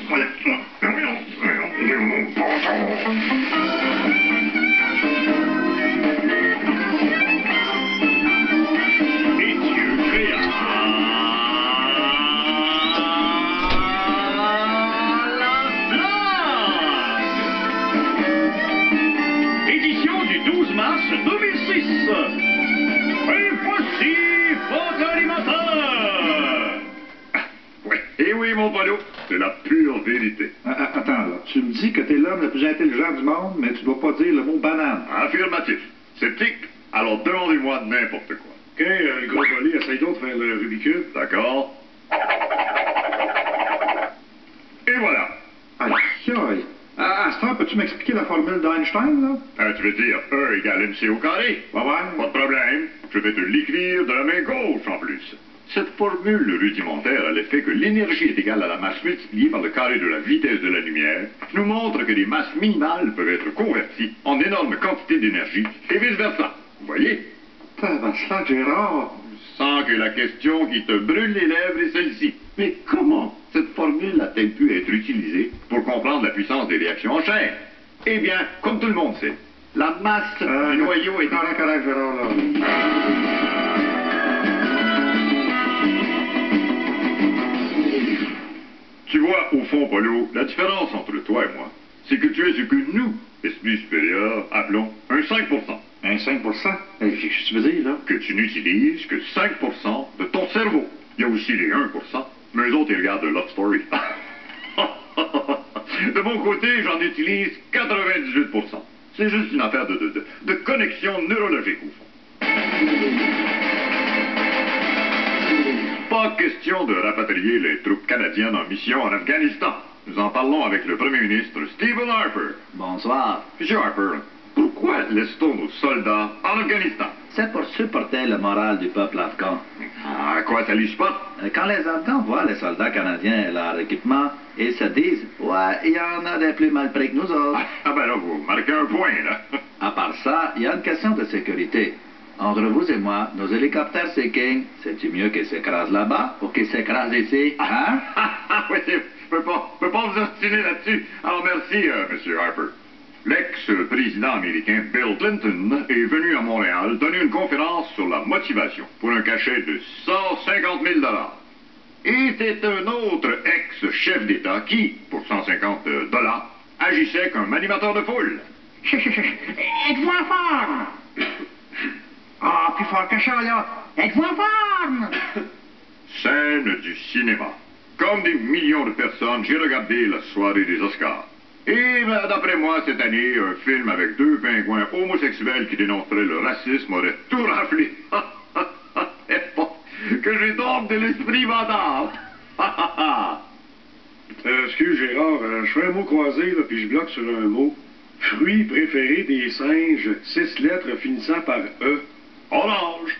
Voilà. Édition du 12 mars 2006. Et voici votre animateur. Oui. Et oui, mon Polo, c'est la pure vérité. Attends, là. Tu me dis que t'es l'homme le plus intelligent du monde, mais tu dois pas dire le mot banane. Affirmatif. Sceptique? Alors demandez-moi n'importe quoi. OK, le gros Poli, essaye donc de faire le Rubik's Cube. D'accord? Et voilà. Aïe, aïe. À ce temps, peux-tu m'expliquer la formule d'Einstein, là? Tu veux dire E égale MC au carré? Ouais. Pas de problème. Je vais te l'écrire de la main gauche en plus. Cette formule rudimentaire a l'effet que l'énergie est égale à la masse multipliée par le carré de la vitesse de la lumière nous montre que des masses minimales peuvent être converties en énormes quantités d'énergie et vice-versa. Vous voyez? Tabarnak, Gérard. Sans que la question qui te brûle les lèvres est celle-ci. Mais comment cette formule a-t-elle pu être utilisée pour comprendre la puissance des réactions en chaîne? Eh bien, comme tout le monde sait, la masse du noyau est... Correct, Gérard, là. Tu vois, au fond, Polo, la différence entre toi et moi, c'est que tu es ce que nous, esprits supérieurs, appelons un 5%. Un 5 Qu'est-ce que tu veux dire, là? Que tu n'utilises que 5% de ton cerveau. Il y a aussi les 1%, mais eux autres, ils regardent Love Story. De mon côté, j'en utilise 98%. C'est juste une affaire de connexion neurologique, au fond. Pas question de rapatrier les troupes canadiennes en mission en Afghanistan. Nous en parlons avec le premier ministre Stephen Harper. Bonsoir. Monsieur Harper, pourquoi laisse-t-on nos soldats en Afghanistan? C'est pour supporter le moral du peuple afghan. À quoi ça lui supporte? Quand les Afghans voient les soldats canadiens et leur équipement, ils se disent « Ouais, il y en a des plus mal pris que nous autres. » Ah ben là, vous marquez un point, là. À part ça, il y a une question de sécurité. Entre vous et moi, nos hélicoptères Sea-King, c'est-tu mieux qu'ils s'écrasent là-bas ou qu'ils s'écrasent ici, hein? Oui, je peux pas vous obstiner là-dessus. Alors merci, Monsieur Harper. L'ex-président américain Bill Clinton est venu à Montréal donner une conférence sur la motivation pour un cachet de 150 000 $. Et c'est un autre ex-chef d'État qui, pour 150 $, agissait comme animateur de foule. Êtes-vous en forme? Ah, plus fort que ça, là. Êtes-vous en forme? Scène du cinéma. Comme des millions de personnes, j'ai regardé la soirée des Oscars. Et d'après moi, cette année, un film avec 2 pingouins homosexuels qui dénonceraient le racisme aurait tout raflé. Que j'ai donc de l'esprit vandale. Excuse, Gérard, je fais un mot croisé, là, puis je bloque sur un mot. Fruit préféré des singes, 6 lettres finissant par E. Orange.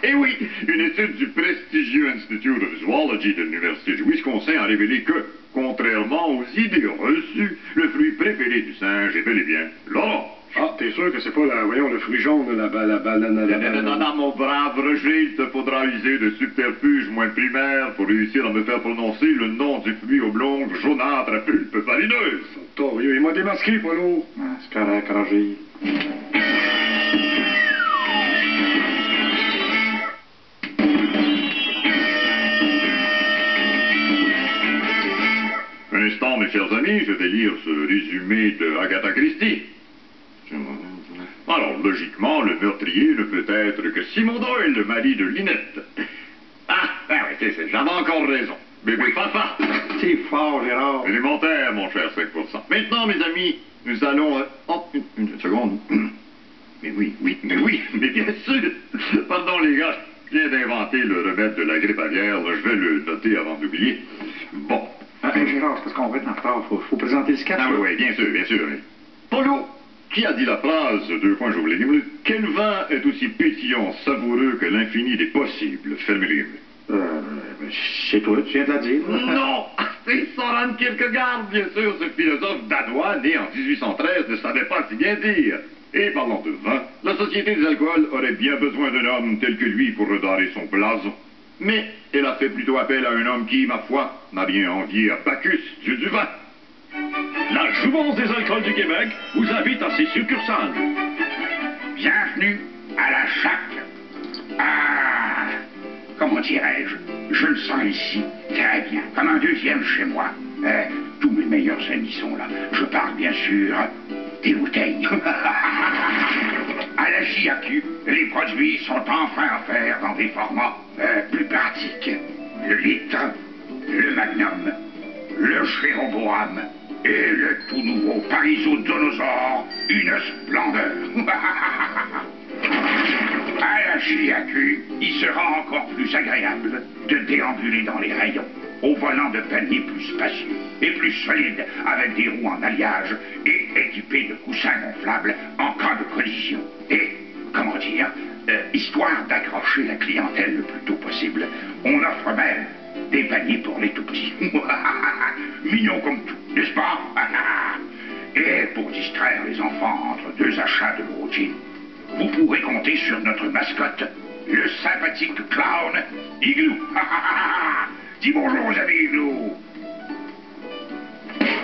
Et oui, une étude du prestigieux Institute of Zoology de l'Université du Wisconsin a révélé que, contrairement aux idées reçues, le fruit préféré du singe est bel et bien l'orange. Ah, t'es sûr que c'est pas le fruit jaune, la banane... Non, mon brave Roger, il te faudra user de subterfuges moins primaires pour réussir à me faire prononcer le nom du fruit oblong jaunâtre à pulpe farineuse. Torieux, il m'a démasqué, Polo. Ah, c'est correct, Roger. Un instant, mes chers amis, je vais lire ce résumé de Agatha Christie. Alors, logiquement, le meurtrier ne peut être que Simon Doyle, le mari de Lynette. Ah, ben oui, j'avais encore raison. Bébé Fafa. C'est fort, Gérard. Élémentaire, mon cher 5%. Maintenant, mes amis, nous allons... Oh, une seconde. Mais oui, mais bien sûr. Pardon, les gars, je viens d'inventer le remède de la grippe aviaire. Je vais le noter avant d'oublier. Bon. Gérard, c'est parce qu'on va être en retard. Faut présenter le sketch. Ah oui, bien sûr. Polo, qui a dit la phrase, j'ouvre les guillemets, quel vin est aussi pétillant, savoureux que l'infini des possibles? Fermez les guillemets. C'est toi, tu viens de la dire. Non! C'est Soren Kierkegaard, bien sûr, ce philosophe danois, né en 1813, ne savait pas si bien dire. Et parlant de vin, la Société des alcools aurait bien besoin d'un homme tel que lui pour redorer son blason. Mais elle a fait plutôt appel à un homme qui, ma foi, m'a bien envié à Bacchus, dieu du vin. La Jouvence des alcools du Québec vous invite à ses succursales. Bienvenue à la Chaque. Ah, comment dirais-je? Je le sens ici très bien, comme un deuxième chez moi. Tous mes meilleurs amis sont là. Je parle bien sûr des bouteilles. À la JAQ, les produits sont enfin offerts dans des formats plus pratiques. Le litre, le magnum, le Jéroboam et le tout nouveau Parisodonosaure, une splendeur. À la JAQ, il sera encore plus agréable de déambuler dans les rayons, au volant de paniers plus spacieux et plus solides, avec des roues en alliage et équipés de coussins gonflables en cas de collision. Et, comment dire, histoire d'accrocher la clientèle le plus tôt possible, on offre même des paniers pour les tout-petits. Mignon comme tout, n'est-ce pas? Et pour distraire les enfants entre deux achats de gros jeans, vous pourrez compter sur notre mascotte, le sympathique clown Igloo. Dis bonjour aux amis Igloo.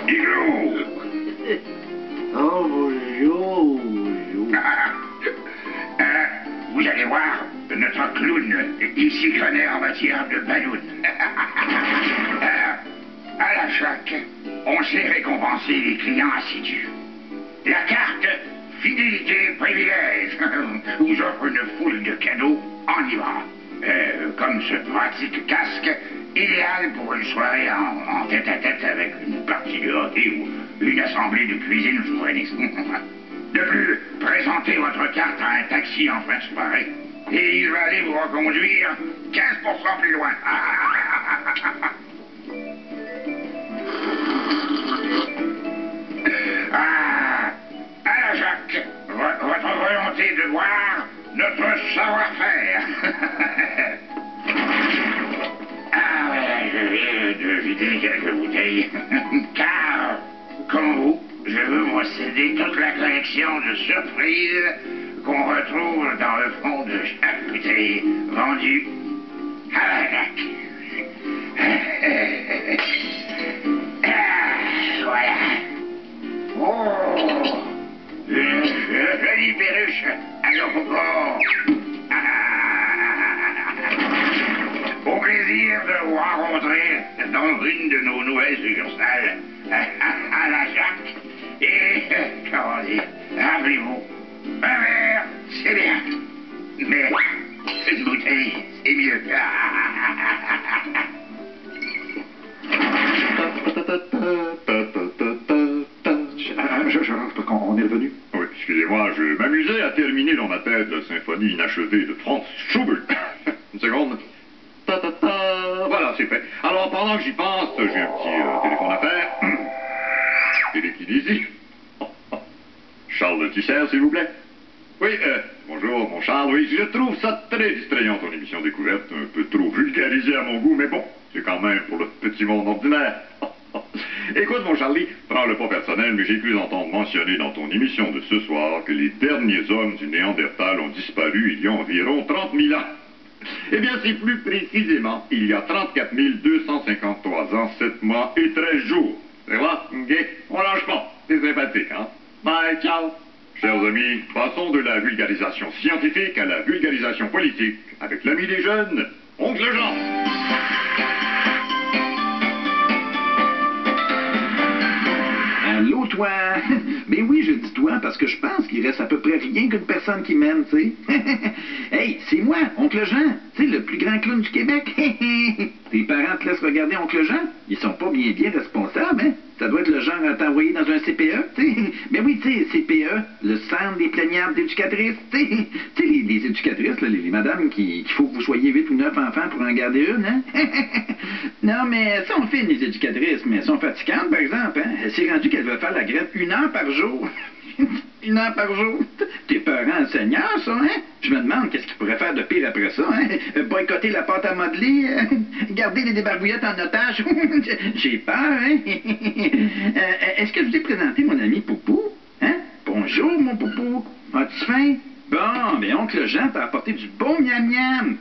Igloo. Oh, bonjour, bonjour. Vous allez voir, notre clown, il s'y connaît en matière de ballon. À la Chaque, on sait récompenser les clients assidus. La carte Fidélité Privilège vous offre une foule de cadeaux en livre. Comme ce pratique casque, idéal pour une soirée en tête-à-tête avec une partie de hockey ou une assemblée de cuisine souverainiste. De plus, présentez votre carte à un taxi en fin de soirée et il va aller vous reconduire 15% plus loin. À la Jacques, votre volonté de voir notre savoir-faire. Je viens de vider quelques bouteilles, car, comme vous, je veux posséder toute la collection de surprises qu'on retrouve dans le fond de chaque bouteille vendue à la Jacques. Voilà. Oh, une jolie perruche à l'aéroport. Au plaisir de vous rencontrer dans une de nos nouvelles succursales à la Jacques. Et, comment dire, rappelez-vous, un verre, c'est bien, mais une bouteille, c'est mieux. On est revenu. Oui, excusez-moi, je m'amusais à terminer dans ma tête la symphonie inachevée de Franz Schubert. Une seconde. Voilà, c'est fait. Alors, pendant que j'y pense, j'ai un petit téléphone à faire. Télé qui dit ici. Charles Tisser, s'il vous plaît. Oui, bonjour, mon Charles. Oui, je trouve ça très distrayant, ton émission Découverte. Un peu trop vulgarisée à mon goût, mais bon, c'est quand même pour le petit monde ordinaire. Écoute, mon Charlie, prends-le pas personnel, mais j'ai cru entendre mentionner dans ton émission de ce soir que les derniers hommes du Néandertal ont disparu il y a environ 30 000 ans. Eh bien, c'est plus précisément, il y a 34 253 ans, 7 mois et 13 jours. C'est vrai? OK? On lâche pas. C'est sympathique, hein? Bye, ciao! Chers amis, passons de la vulgarisation scientifique à la vulgarisation politique avec l'ami des jeunes, Oncle Jean. Allô, toi? Ben oui, je dis toi, parce que je pense qu'il reste à peu près rien qu'une personne qui m'aime, tu sais. Hey, c'est moi, Oncle Jean, tu sais, le plus grand clown du Québec. Tes parents te laissent regarder Oncle Jean? Ils sont pas bien responsables, hein? Ça doit être le genre à t'envoyer dans un CPE, tu sais. Ben oui, tu sais, CPE, le centre des plaignards d'éducatrices, tu sais. Tu sais, les éducatrices, là, les madames qu'il faut que vous soyez 8 ou 9 enfants pour en garder une, hein? Non, mais elles sont fines, les éducatrices, mais elles sont fatigantes, par exemple, hein? C'est rendu qu'elles veulent faire la grève 1 heure par jour. 1 heure par jour? Tes parents enseignants, ça, hein? Je me demande qu'est-ce qu'ils pourraient faire de pire après ça, hein? Boycotter la pâte à modeler, garder les débarbouillettes en otage. J'ai peur, hein? Est-ce que je vous ai présenté mon ami Poupou? Hein? Bonjour, mon Poupou. As-tu faim? Bon, mais Oncle Jean t'a apporté du bon miam-miam.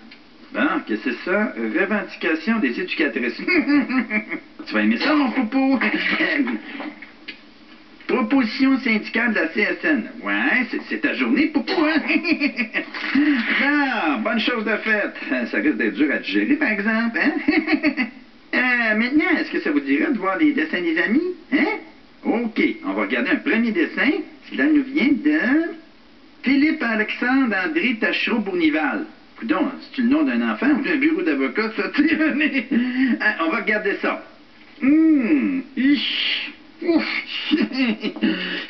Bon, qu'est-ce que c'est ça? Revendication des éducatrices. Tu vas aimer ça, mon poupou? Proposition syndicale de la CSN. Ouais, c'est ta journée, poupou, hein? Non, bonne chose de faite. Ça risque d'être dur à digérer, par exemple, hein? Maintenant, est-ce que ça vous dirait de voir les dessins des amis? Hein? OK, on va regarder un premier dessin. Cela nous vient de Philippe-Alexandre André Tachereau-Bournival. Coudon, c'est-tu le nom d'un enfant ou d'un bureau d'avocat, ça? On va regarder ça.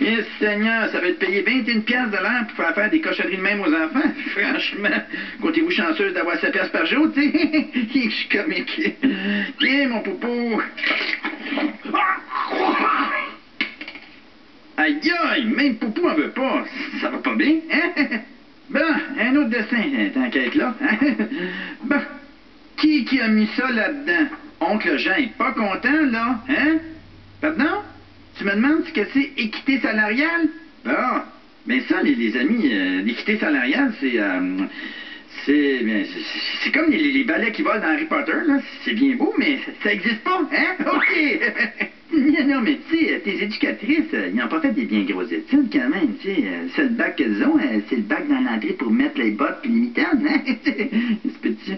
Eh, Seigneur, ça va être payé 21 piastres de l'heure pour faire des cochonneries de même aux enfants. Franchement, comptez-vous chanceuse d'avoir 7 piastres par jour, tu sais? Je suis comique. Tiens, mon poupou. Aïe, aïe, même poupou en veut pas. Ça va pas bien, hein? Bon, un autre dessin, t'inquiète là. Bon, qui a mis ça là-dedans? Oncle Jean est pas content, là, hein? Pardon? Tu me demandes ce que c'est équité salariale? Bon, mais ça, les amis, l'équité salariale, c'est comme les balais qui volent dans Harry Potter, là. C'est bien beau, mais ça existe pas, hein? OK! Non, mais tu sais, tes éducatrices, ils n'ont pas fait des bien grosses études quand même, tu sais. Le seul bac qu'elles ont, c'est le bac dans l'entrée pour mettre les bottes puis les mitaines, hein? C'est petit.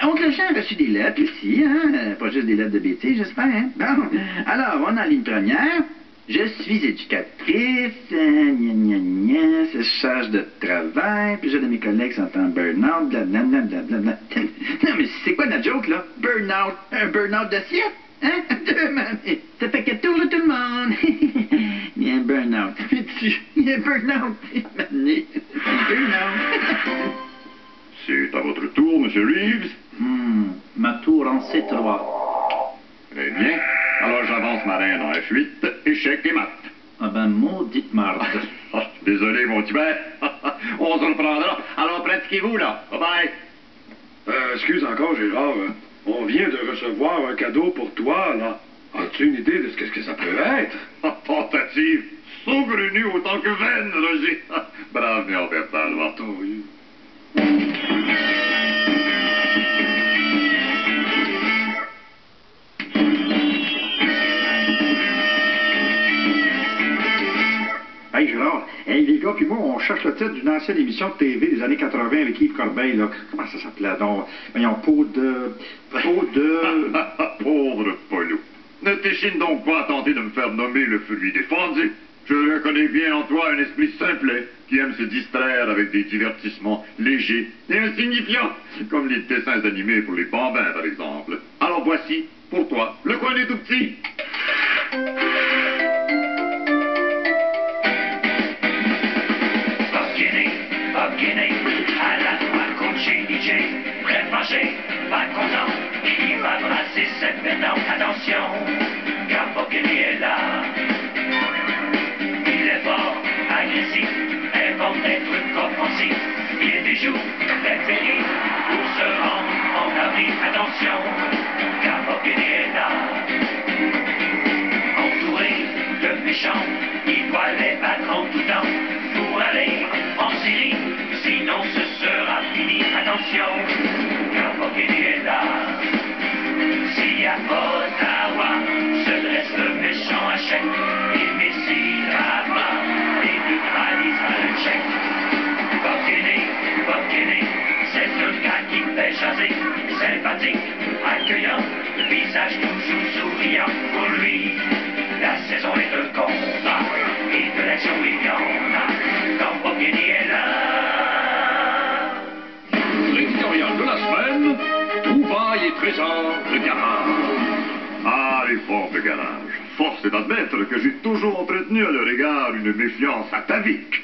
Oncle Jean a reçu des lettres aussi, hein? Pas juste des lettres de bêtises, j'espère, hein? Bon, alors, on a ligne première. Je suis éducatrice, c'est charge de travail, plusieurs de mes collègues sont en burn-out, blablabla. Non, mais c'est quoi la joke, là? Burn-out? Un burn-out de sieste? Hein? Ça fait que tourne tout le monde. Il y a un burn-out. Il y a un burn-out. C'est à votre tour, Monsieur Reeves. Ma tour en C3. Très bien. Alors j'avance ma reine en F8, échec et mat. Ah ben, maudite marde. Désolé, mon Tibet. On se reprendra. Alors pratiquez-vous, là. Bye-bye. Excuse encore, Gérard. On vient de recevoir un cadeau pour toi, là. As-tu une idée de ce que ça peut être? Tentative. Saugrenue autant que vaine, Roger. Brave Néandertal, va. Oh, oui. Hey Gérard, hey les gars, puis moi, on cherche le titre d'une ancienne émission de TV des années 80 avec Yves Corbeil, là. Comment ça s'appelait donc? Voyons, peau de... Pauvre Polo. Ne t'échine donc pas à tenter de me faire nommer le fruit défendu. Je reconnais bien en toi un esprit simplet qui aime se distraire avec des divertissements légers et insignifiants, comme les dessins animés pour les bambins, par exemple. Alors voici, pour toi, le coin des tout-petits. Guinée, à la fois coaché DJ, très fâché, pas content, il va brasser cette pétante, attention, car Bocchini est là. Il est fort, agressif, invente des trucs offensifs, il déjoue, préféré, pour se rendre en avril, attention, car Bocchini est là. Entouré de méchants, il doit les battre en tout temps, pour aller en Syrie. Sinon ce sera fini, attention, car Bocchini est là. Si à Ottawa se dresse le méchant à chèque, il décidera pas et neutralisera le chèque. Bocchini, c'est un gars qui fait jaser, sympathique, accueillant, le visage toujours souriant. Pour lui, la saison est de combat et de l'action il y en a. Quand Bocchini est là. L'éditorial de la semaine, trouvailles et trésors de garage. Ah, les forts de garage. Force est d'admettre que j'ai toujours entretenu à leur égard une méfiance atavique.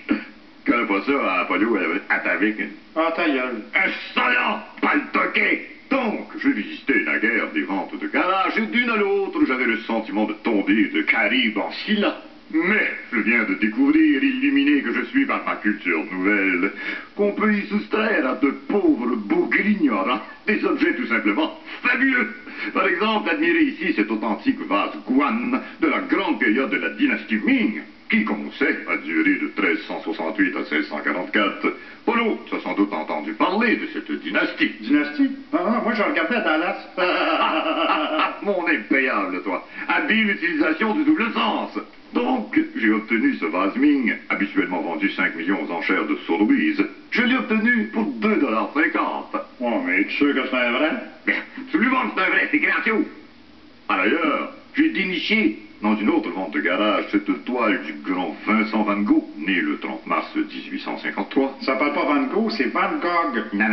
Connais pas ça à Apollo, atavique? Ah, ta gueule. Insolent, pas le toqué. Donc, je visitais naguère des ventes de garage et d'une à l'autre, j'avais le sentiment de tomber de Caribe en Scylla. Mais je viens de découvrir, illuminé que je suis par ma culture nouvelle, qu'on peut y soustraire à de pauvres bougres ignorants. des objets tout simplement fabuleux. Par exemple, admirez ici cet authentique vase Guan de la grande période de la dynastie Ming, qui, comme on sait, a duré de 1368 à 1644. Polo, tu as sans doute entendu parler de cette dynastie. Dynastie? Ah, moi, je regardais à Dallas. Mon impayable, toi. Habile utilisation du double sens. Donc, j'ai obtenu ce vase Ming, habituellement vendu 5 millions aux enchères de Sotheby's. Je l'ai obtenu pour 2,50 $. Oh, mais es-tu sûr que c'est un vrai? Bien, absolument que c'est un vrai, c'est gracieux. Par ailleurs, j'ai déniché dans une autre vente de garage cette toile du grand Vincent Van Gogh, né le 30 mars 1853. Ça s'appelle pas Van Gogh, c'est Van Gogh. Non,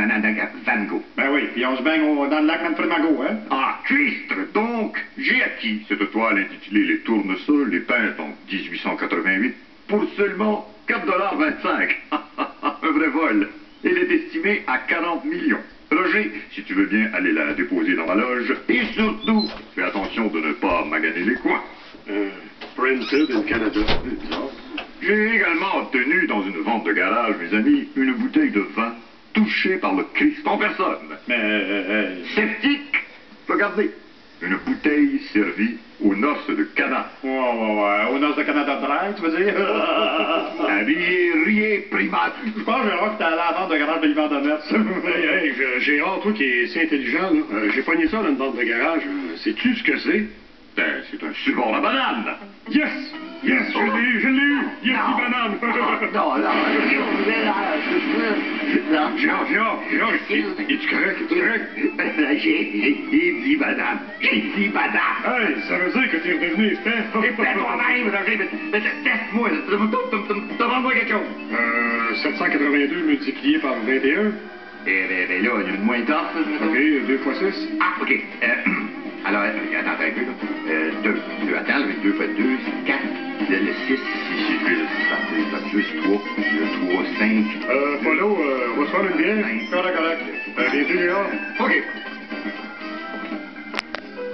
Van Gogh. Ben oui, puis on se baigne dans le lac Manfred Magot, hein? Ah, cuistre, donc, j'ai acquis cette toile intitulée Les Tournesols et peinte en 1888 pour seulement 4,25 $. Un vrai vol. Elle est estimée à 40 millions. Roger, si tu veux bien aller la déposer dans ma loge, et surtout, fais attention de ne pas maganer les coins. Printed in Canada. Bizarre. J'ai également obtenu dans une vente de garage, mes amis, une bouteille de vin touchée par le Christ en personne. Mais, Sceptique, regardez, une bouteille servie aux noces de Cana. ouais, aux noces de Canada Dry, tu veux dire? Habillé, riez, primate. Je pense que j'ai que t'es allé à la vente de garage de l'hiver de Metz. Hey, j'ai hâte, toi qui es si intelligent, là. J'ai pogné ça dans une vente de garage. Sais-tu ce que c'est? Ben, c'est un support à banane. Yes! Yes, je l'ai eu! Yes, Non. les bananes! Non, Gérard, es-tu correct? J'ai dit banane. Hey, ça veut dire que t'es redevenu épais? Fais toi-même, Roger, mais teste-moi, demande-moi quelque chose. 782 multiplié par 21. Ben là, il y a une moins tard, ça. OK, 2 fois 6. Ah, OK. Alors, attends un peu, là. 2, attends, le 2 fois 2, c'est 4. Le 6, si j'ai juste 3. Le 3, 5. Polo, on va se faire une bière? Correct. Bientôt, Gérard. OK.